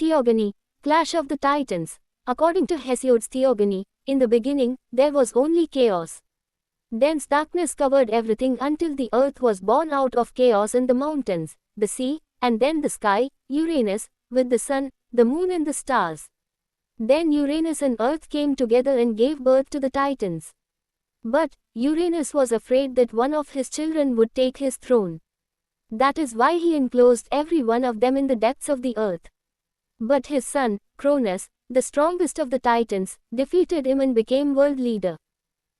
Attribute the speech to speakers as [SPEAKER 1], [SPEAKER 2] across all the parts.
[SPEAKER 1] Theogony, Clash of the Titans. According to Hesiod's Theogony, in the beginning, there was only chaos. Dense darkness covered everything until the earth was born out of chaos and the mountains, the sea, and then the sky, Uranus, with the sun, the moon and the stars. Then Uranus and earth came together and gave birth to the Titans. But Uranus was afraid that one of his children would take his throne. That is why he enclosed every one of them in the depths of the earth. But his son, Cronus, the strongest of the Titans, defeated him and became world leader.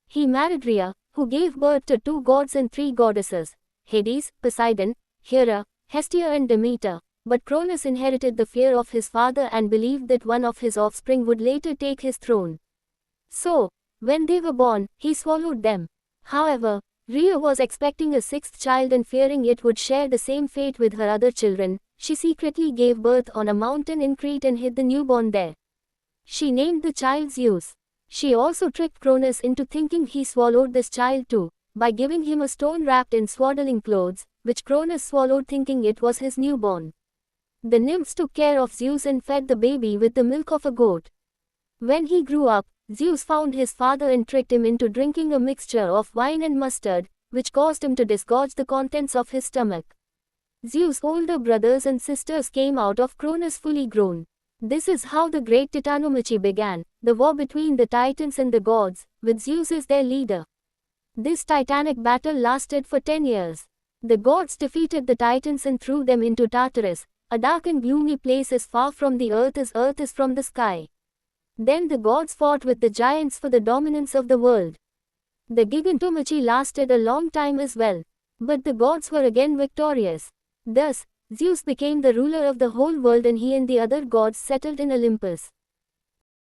[SPEAKER 1] He married Rhea, who gave birth to 2 gods and 3 goddesses, Hades, Poseidon, Hera, Hestia and Demeter. But Cronus inherited the fear of his father and believed that one of his offspring would later take his throne. So, when they were born, he swallowed them. However, Rhea was expecting a 6th child and fearing it would share the same fate with her other children, she secretly gave birth on a mountain in Crete and hid the newborn there. She named the child Zeus. She also tricked Cronus into thinking he swallowed this child too, by giving him a stone wrapped in swaddling clothes, which Cronus swallowed thinking it was his newborn. The nymphs took care of Zeus and fed the baby with the milk of a goat. When he grew up, Zeus found his father and tricked him into drinking a mixture of wine and mustard, which caused him to disgorge the contents of his stomach. Zeus' older brothers and sisters came out of Cronus fully grown. This is how the great Titanomachy began, the war between the Titans and the gods, with Zeus as their leader. This titanic battle lasted for 10 years. The gods defeated the Titans and threw them into Tartarus, a dark and gloomy place as far from the earth is from the sky. Then the gods fought with the giants for the dominance of the world. The Gigantomachy lasted a long time as well. But the gods were again victorious. Thus, Zeus became the ruler of the whole world and he and the other gods settled in Olympus.